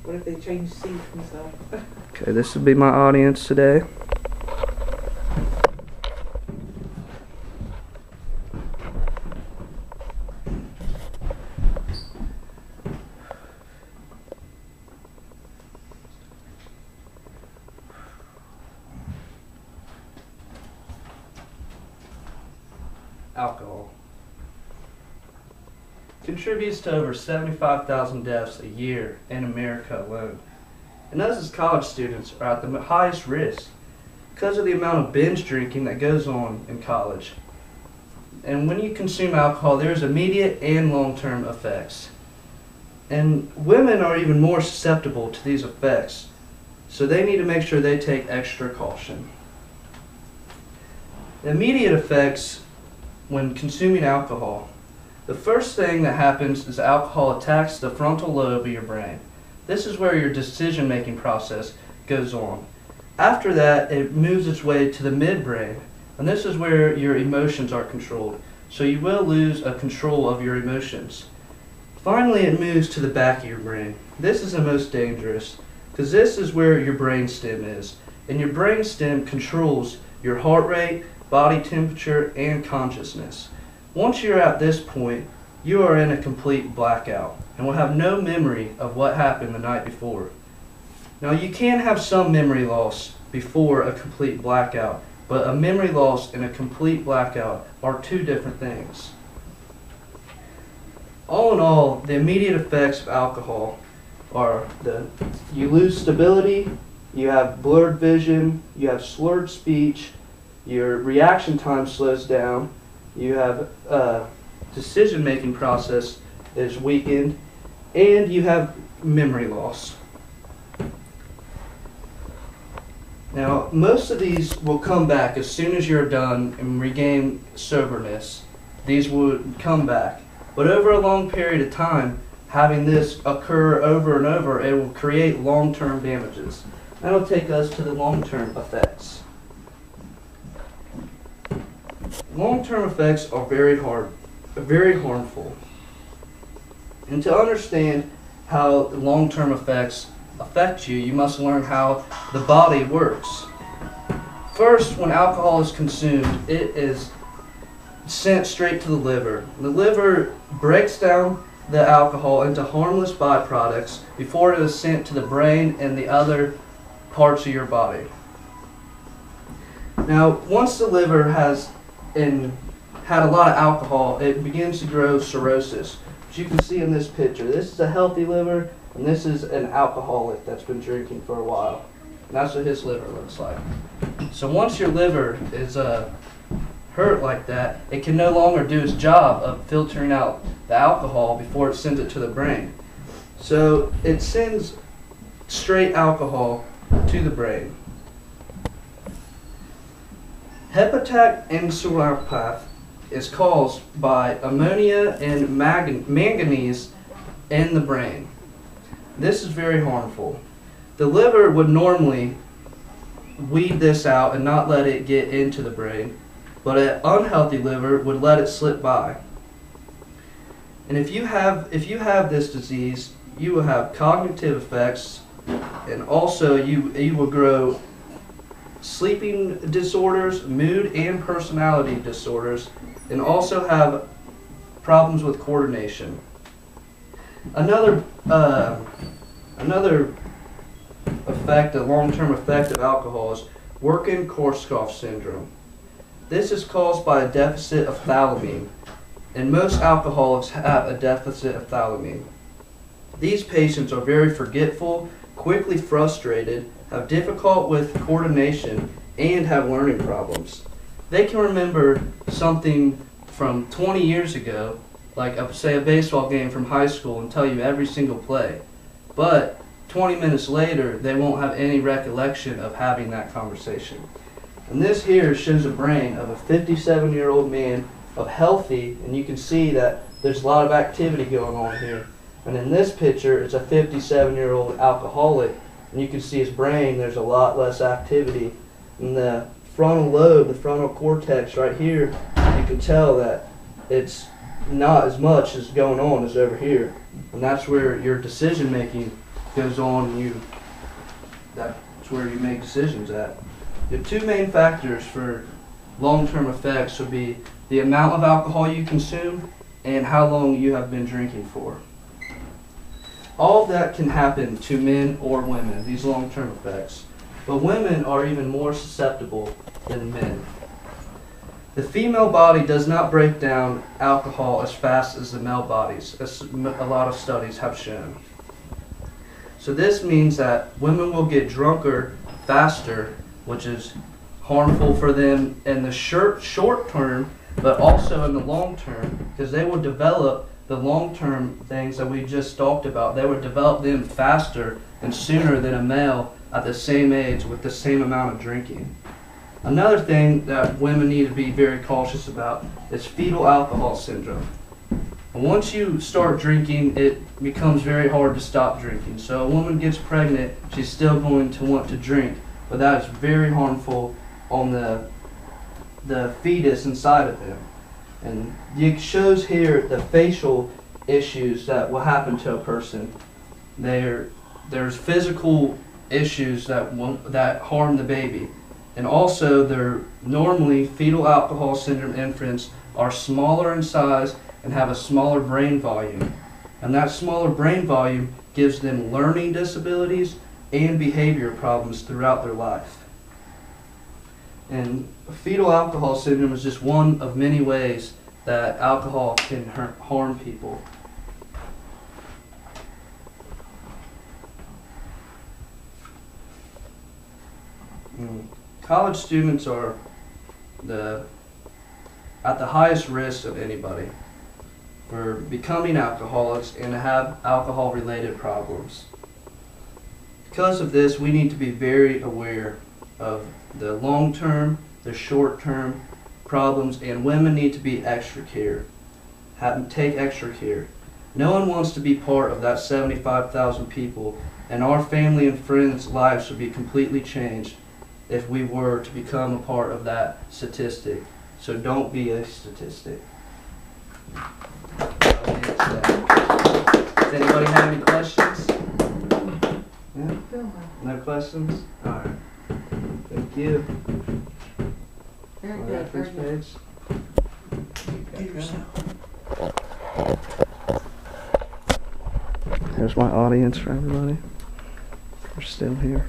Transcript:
What if they change seats and stuff? Okay, this will be my audience today. Alcohol contributes to over 75,000 deaths a year in America alone. And us as college students are at the highest risk because of the amount of binge drinking that goes on in college. And when you consume alcohol, there's immediate and long-term effects. And women are even more susceptible to these effects, so they need to make sure they take extra caution. The immediate effects when consuming alcohol. The first thing that happens is alcohol attacks the frontal lobe of your brain. This is where your decision-making process goes on. After that, it moves its way to the midbrain, and this is where your emotions are controlled. So you will lose control of your emotions. Finally, it moves to the back of your brain. This is the most dangerous, because this is where your brainstem is. And your brainstem controls your heart rate, body temperature, and consciousness. Once you're at this point, you are in a complete blackout and will have no memory of what happened the night before. Now, you can have some memory loss before a complete blackout, but a memory loss and a complete blackout are two different things. All in all, the immediate effects of alcohol are you lose stability, you have blurred vision, you have slurred speech, your reaction time slows down, you have decision-making process is weakened, and you have memory loss. Now, most of these will come back as soon as you're done and regain soberness. These will come back. But over a long period of time, having this occur over and over, it will create long-term damages. That'll take us to the long-term effects. Long-term effects are very harmful. And to understand how long-term effects affect you, you must learn how the body works. First, when alcohol is consumed, it is sent straight to the liver. The liver breaks down the alcohol into harmless byproducts before it is sent to the brain and the other parts of your body. Now, once the liver has had a lot of alcohol, it begins to grow cirrhosis. As you can see in this picture, this is a healthy liver, and this is an alcoholic that's been drinking for a while. And that's what his liver looks like. So once your liver is hurt like that, it can no longer do its job of filtering out the alcohol before it sends it to the brain. So it sends straight alcohol to the brain. Hepatic encephalopathy is caused by ammonia and manganese in the brain. This is very harmful. The liver would normally weed this out and not let it get into the brain, but an unhealthy liver would let it slip by. And if you have this disease, you will have cognitive effects, and also you will grow sleeping disorders, mood and personality disorders, and also have problems with coordination. Another effect, a long-term effect of alcohol is Wernicke-Korsakoff syndrome. This is caused by a deficit of thiamine, and most alcoholics have a deficit of thiamine. These patients are very forgetful, quickly frustrated, have difficulty with coordination, and have learning problems. They can remember something from 20 years ago, like say a baseball game from high school, and tell you every single play. But 20 minutes later, they won't have any recollection of having that conversation. And this here shows a brain of a 57-year-old man of healthy, and you can see that there's a lot of activity going on here. And in this picture, it's a 57-year-old alcoholic, and you can see his brain, there's a lot less activity. In the frontal lobe, the frontal cortex right here, you can tell that it's not as much as going on as over here. And that's where your decision making goes on, that's where you make decisions at. The two main factors for long-term effects would be the amount of alcohol you consume and how long you have been drinking for. All of that can happen to men or women, these long-term effects. But women are even more susceptible than men. The female body does not break down alcohol as fast as the male bodies, as a lot of studies have shown. So this means that women will get drunker faster, which is harmful for them in the short term, but also in the long term, because they will develop the long-term things that we just talked about. They would develop them faster and sooner than a male at the same age with the same amount of drinking. Another thing that women need to be very cautious about is fetal alcohol syndrome. And once you start drinking, it becomes very hard to stop drinking. So a woman gets pregnant, she's still going to want to drink, but that is very harmful on the fetus inside of them. And it shows here the facial issues that will happen to a person. There's physical issues that harm the baby. And also, normally fetal alcohol syndrome infants are smaller in size and have a smaller brain volume. And that smaller brain volume gives them learning disabilities and behavior problems throughout their life. And fetal alcohol syndrome is just one of many ways that alcohol can harm people. College students are at the highest risk of anybody for becoming alcoholics and to have alcohol-related problems. Because of this, we need to be very aware of the long-term, the short-term problems, and women need to be extra care. Take extra care. No one wants to be part of that 75,000 people, and our family and friends' lives would be completely changed if we were to become a part of that statistic. So don't be a statistic. Does anybody have any questions? Yeah? No questions? All right. Thank you. Very good, very good. There's my audience for everybody. We're still here.